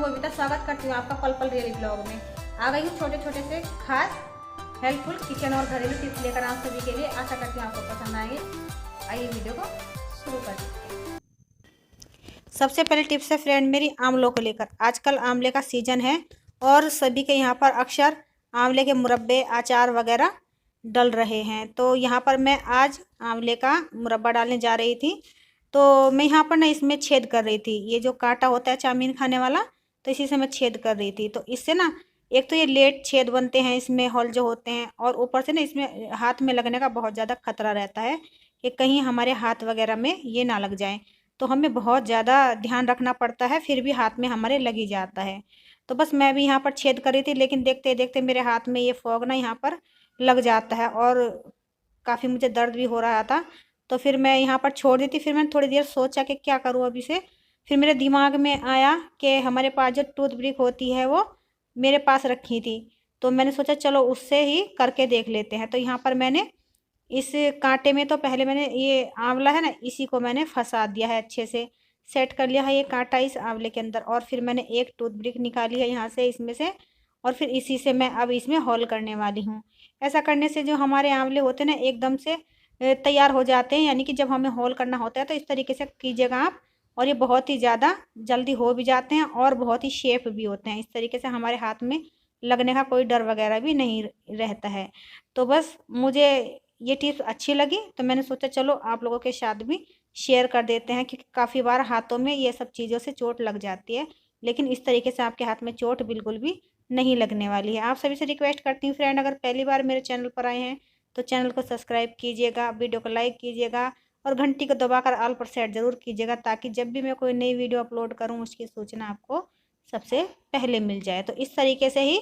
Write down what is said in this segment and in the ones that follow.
बबीता, स्वागत करती हूँ आपका पल पल रियल ब्लॉग में। आ गई हूँ छोटे छोटे से खास हेल्पफुल किचन और घरेलू टिप्स लेकर आप सभी के लिए। आशा करती हूँ आपको पसंद आएंगे। आइए वीडियो को शुरू करते हैं। सबसे पहले टिप्स है फ्रेंड मेरी आंवलों को लेकर। आजकल आंवले का सीजन है और सभी के यहाँ पर अक्सर आंवले के मुरब्बे, अचार वगैरह डल रहे हैं। तो यहाँ पर मैं आज आंवले का मुरब्बा डालने जा रही थी। तो मैं यहाँ पर ना इसमें छेद कर रही थी। ये जो कांटा होता है चाउमीन खाने वाला, तो इसी से मैं छेद कर रही थी। तो इससे ना एक तो ये लेट छेद बनते हैं इसमें, होल जो होते हैं, और ऊपर से ना इसमें हाथ में लगने का बहुत ज़्यादा खतरा रहता है कि कहीं हमारे हाथ वगैरह में ये ना लग जाए। तो हमें बहुत ज़्यादा ध्यान रखना पड़ता है, फिर भी हाथ में हमारे लग ही जाता है। तो बस मैं भी यहाँ पर छेद कर रही थी, लेकिन देखते देखते मेरे हाथ में ये फॉग ना यहाँ पर लग जाता है और काफ़ी मुझे दर्द भी हो रहा था। तो फिर मैं यहाँ पर छोड़ दी थी। फिर मैंने थोड़ी देर सोचा कि क्या करूँ अभी से। फिर मेरे दिमाग में आया कि हमारे पास जो टूथ ब्रिक होती है वो मेरे पास रखी थी। तो मैंने सोचा चलो उससे ही करके देख लेते हैं। तो यहाँ पर मैंने इस कांटे में, तो पहले मैंने ये आंवला है ना, इसी को मैंने फंसा दिया है, अच्छे से सेट कर लिया है ये कांटा इस आंवले के अंदर। और फिर मैंने एक टूथ ब्रिक निकाली है यहाँ से, इसमें से, और फिर इसी से मैं अब इसमें होल करने वाली हूँ। ऐसा करने से जो हमारे आंवले होते हैं ना एकदम से तैयार हो जाते हैं। यानी कि जब हमें होल करना होता है तो इस तरीके से कीजिएगा आप, और ये बहुत ही ज़्यादा जल्दी हो भी जाते हैं और बहुत ही शेप भी होते हैं। इस तरीके से हमारे हाथ में लगने का कोई डर वगैरह भी नहीं रहता है। तो बस मुझे ये टिप्स अच्छी लगी तो मैंने सोचा चलो आप लोगों के साथ भी शेयर कर देते हैं, क्योंकि काफ़ी बार हाथों में ये सब चीज़ों से चोट लग जाती है। लेकिन इस तरीके से आपके हाथ में चोट बिल्कुल भी नहीं लगने वाली है। आप सभी से रिक्वेस्ट करती हूँ फ्रेंड, अगर पहली बार मेरे चैनल पर आए हैं तो चैनल को सब्सक्राइब कीजिएगा, वीडियो को लाइक कीजिएगा और घंटी को दबाकर ऑल पर सेट जरूर कीजिएगा, ताकि जब भी मैं कोई नई वीडियो अपलोड करूँ उसकी सूचना आपको सबसे पहले मिल जाए। तो इस तरीके से ही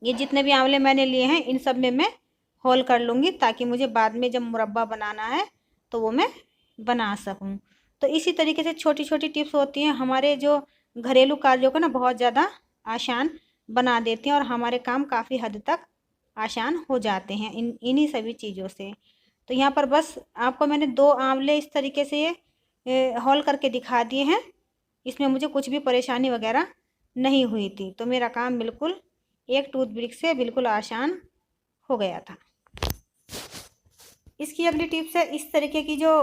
ये जितने भी आंवले मैंने लिए हैं इन सब में मैं होल कर लूँगी, ताकि मुझे बाद में जब मुरब्बा बनाना है तो वो मैं बना सकूँ। तो इसी तरीके से छोटी छोटी टिप्स होती हैं हमारे जो घरेलू कार्यों को ना बहुत ज़्यादा आसान बना देती हैं, और हमारे काम काफ़ी हद तक आसान हो जाते हैं इन्हीं सभी चीज़ों से। तो यहाँ पर बस आपको मैंने 2 आंवले इस तरीके से होल करके दिखा दिए हैं। इसमें मुझे कुछ भी परेशानी वगैरह नहीं हुई थी। तो मेरा काम बिल्कुल एक टूथ ब्रिक से बिल्कुल आसान हो गया था। इसकी अगली टिप्स है, इस तरीके की जो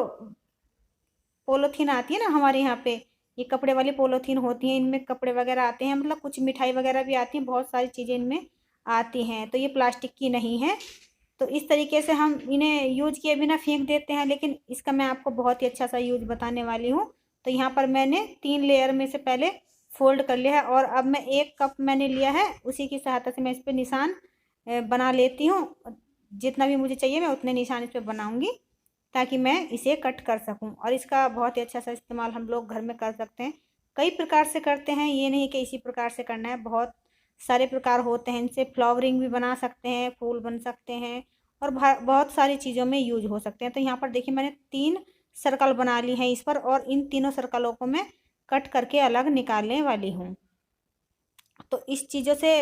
पोलोथीन आती है ना हमारे यहाँ पे, ये कपड़े वाली पोलोथीन होती हैं, इनमें कपड़े वगैरह आते हैं, मतलब कुछ मिठाई वगैरह भी आती हैं, बहुत सारी चीज़ें इनमें आती हैं। तो ये प्लास्टिक की नहीं है। तो इस तरीके से हम इन्हें यूज किए बिना फेंक देते हैं, लेकिन इसका मैं आपको बहुत ही अच्छा सा यूज बताने वाली हूँ। तो यहाँ पर मैंने 3 लेयर में से पहले फोल्ड कर लिया है, और अब मैं 1 कप मैंने लिया है, उसी की सहायता से मैं इस पर निशान बना लेती हूँ। जितना भी मुझे चाहिए मैं उतने निशान इस पर बनाऊँगी, ताकि मैं इसे कट कर सकूं। और इसका बहुत ही अच्छा सा इस्तेमाल हम लोग घर में कर सकते हैं। कई प्रकार से करते हैं, ये नहीं कि इसी प्रकार से करना है, बहुत सारे प्रकार होते हैं। इनसे फ्लावरिंग भी बना सकते हैं, फूल बन सकते हैं, और बहुत सारी चीज़ों में यूज हो सकते हैं। तो यहाँ पर देखिए मैंने 3 सर्कल बना ली हैं इस पर, और इन तीनों सर्कलों को मैं कट करके अलग निकालने वाली हूँ। तो इस चीज़ों से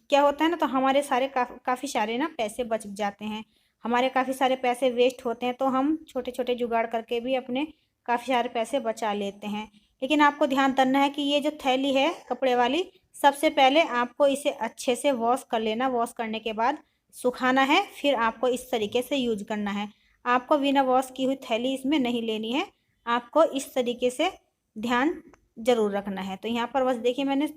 क्या होता है ना, तो हमारे सारे काफ़ी सारे ना पैसे बच जाते हैं। हमारे काफ़ी सारे पैसे वेस्ट होते हैं, तो हम छोटे छोटे जुगाड़ करके भी अपने काफ़ी सारे पैसे बचा लेते हैं। लेकिन आपको ध्यान करना है कि ये जो थैली है कपड़े वाली, सबसे पहले आपको इसे अच्छे से वॉश कर लेना। वॉश करने के बाद सुखाना है, फिर आपको इस तरीके से यूज करना है। आपको बिना वॉश की हुई थैली इसमें नहीं लेनी है। आपको इस तरीके से ध्यान ज़रूर रखना है। तो यहाँ पर बस देखिए मैंने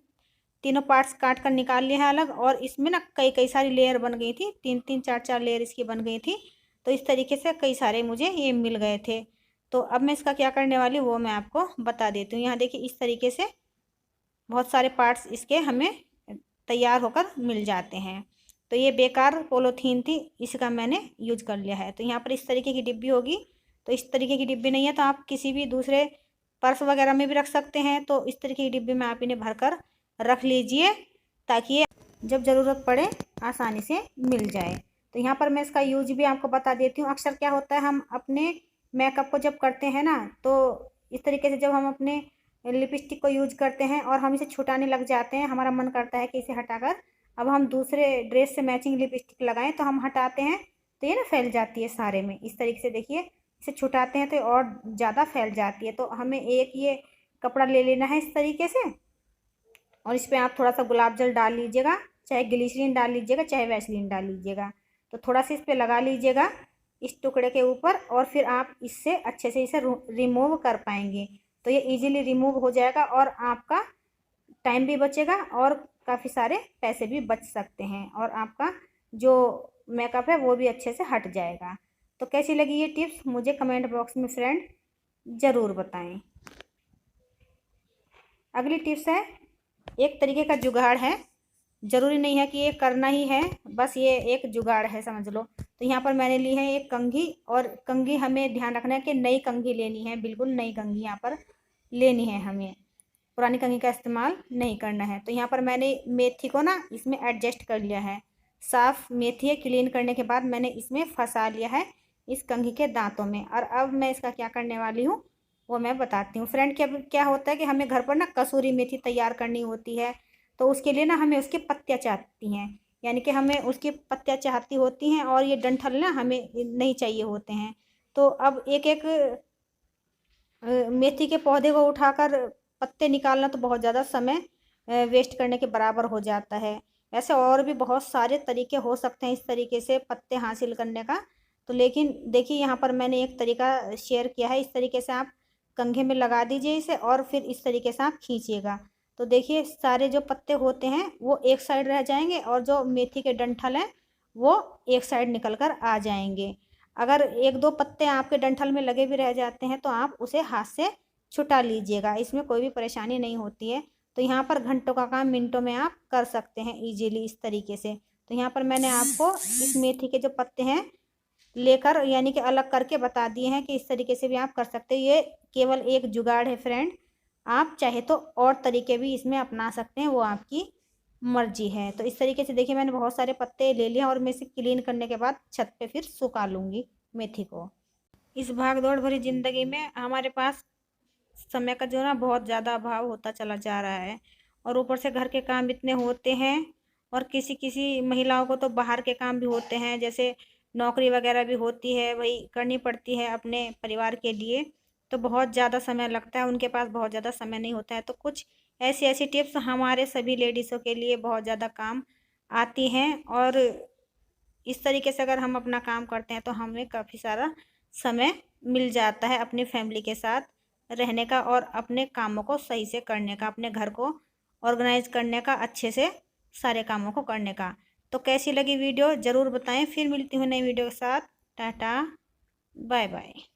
तीनों पार्ट्स काट कर निकाल लिए हैं अलग, और इसमें ना कई कई सारी लेयर बन गई थी, 3 3 4 4 लेयर इसकी बन गई थी। तो इस तरीके से कई सारे मुझे ये मिल गए थे। तो अब मैं इसका क्या करने वाली वो मैं आपको बता देती हूँ। यहाँ देखिए इस तरीके से बहुत सारे पार्ट्स इसके हमें तैयार होकर मिल जाते हैं। तो ये बेकार पोलोथीन थी, इसका मैंने यूज कर लिया है। तो यहाँ पर इस तरीके की डिब्बी होगी। तो इस तरीके की डिब्बी नहीं है तो आप किसी भी दूसरे पर्स वगैरह में भी रख सकते हैं। तो इस तरीके की डिब्बी में आप इन्हें भरकर रख लीजिए, ताकि ये जब ज़रूरत पड़े आसानी से मिल जाए। तो यहाँ पर मैं इसका यूज भी आपको बता देती हूँ। अक्सर क्या होता है, हम अपने मेकअप को जब करते हैं ना, तो इस तरीके से जब हम अपने लिपस्टिक को यूज करते हैं और हम इसे छुटाने लग जाते हैं, हमारा मन करता है कि इसे हटाकर अब हम दूसरे ड्रेस से मैचिंग लिपस्टिक लगाएं, तो हम हटाते हैं तो ये ना फैल जाती है सारे में। इस तरीके से देखिए इसे छुटाते हैं तो और ज़्यादा फैल जाती है। तो हमें एक ये कपड़ा ले लेना है इस तरीके से, और इस पर आप थोड़ा सा गुलाब जल डाल लीजिएगा, चाहे ग्लिसरीन डाल लीजिएगा, चाहे वैसलीन डाल लीजिएगा। तो थोड़ा सा इस पर लगा लीजिएगा इस टुकड़े के ऊपर, और फिर आप इससे अच्छे से इसे रिमूव कर पाएंगे। तो ये इजीली रिमूव हो जाएगा और आपका टाइम भी बचेगा और काफ़ी सारे पैसे भी बच सकते हैं, और आपका जो मेकअप है वो भी अच्छे से हट जाएगा। तो कैसी लगी ये टिप्स मुझे कमेंट बॉक्स में फ्रेंड ज़रूर बताएं। अगली टिप्स है, एक तरीके का जुगाड़ है, ज़रूरी नहीं है कि ये करना ही है, बस ये एक जुगाड़ है समझ लो। तो यहाँ पर मैंने ली है एक कंघी, और कंघी हमें ध्यान रखना है कि नई कंघी लेनी है, बिल्कुल नई कंघी यहाँ पर लेनी है, हमें पुरानी कंघी का इस्तेमाल नहीं करना है। तो यहाँ पर मैंने मेथी को ना इसमें एडजस्ट कर लिया है। साफ़ मेथी है, क्लीन करने के बाद मैंने इसमें फंसा लिया है इस कंघी के दांतों में। और अब मैं इसका क्या करने वाली हूँ वो मैं बताती हूँ फ्रेंड। क्या होता है कि हमें घर पर ना कसूरी मेथी तैयार करनी होती है, तो उसके लिए ना हमें उसकी पत्तियाँ चाहती हैं, यानी कि हमें उसकी पत्तियाँ चाहती होती हैं, और ये डंठल ना हमें नहीं चाहिए होते हैं। तो अब एक एक मेथी के पौधे को उठाकर पत्ते निकालना तो बहुत ज़्यादा समय वेस्ट करने के बराबर हो जाता है। ऐसे और भी बहुत सारे तरीके हो सकते हैं इस तरीके से पत्ते हासिल करने का। तो लेकिन देखिए यहाँ पर मैंने एक तरीका शेयर किया है, इस तरीके से आप कंघे में लगा दीजिए इसे, और फिर इस तरीके से आप खींचिएगा। तो देखिए सारे जो पत्ते होते हैं वो एक साइड रह जाएंगे, और जो मेथी के डंठल हैं वो एक साइड निकल कर आ जाएंगे। अगर एक दो पत्ते आपके डंठल में लगे भी रह जाते हैं तो आप उसे हाथ से छुटा लीजिएगा, इसमें कोई भी परेशानी नहीं होती है। तो यहाँ पर घंटों का काम मिनटों में आप कर सकते हैं इजीली इस तरीके से। तो यहाँ पर मैंने आपको इस मेथी के जो पत्ते हैं लेकर यानी कि अलग करके बता दिए हैं कि इस तरीके से भी आप कर सकते हैं। ये केवल एक जुगाड़ है फ्रेंड, आप चाहे तो और तरीके भी इसमें अपना सकते हैं, वो आपकी मर्जी है। तो इस तरीके से देखिए मैंने बहुत सारे पत्ते ले लिए, और मैं इसे क्लीन करने के बाद छत पे फिर सुखा लूँगी मेथी को। इस भाग दौड़ भरी ज़िंदगी में हमारे पास समय का जो ना बहुत ज़्यादा अभाव होता चला जा रहा है, और ऊपर से घर के काम इतने होते हैं, और किसी किसी महिलाओं को तो बाहर के काम भी होते हैं, जैसे नौकरी वगैरह भी होती है, वही करनी पड़ती है अपने परिवार के लिए। तो बहुत ज़्यादा समय लगता है, उनके पास बहुत ज़्यादा समय नहीं होता है। तो कुछ ऐसी ऐसी टिप्स हमारे सभी लेडीज़ों के लिए बहुत ज़्यादा काम आती हैं, और इस तरीके से अगर हम अपना काम करते हैं तो हमें काफ़ी सारा समय मिल जाता है अपनी फैमिली के साथ रहने का, और अपने कामों को सही से करने का, अपने घर को ऑर्गेनाइज करने का, अच्छे से सारे कामों को करने का। तो कैसी लगी वीडियो ज़रूर बताएं। फिर मिलती हूँ नई वीडियो के साथ। Tata bye bye.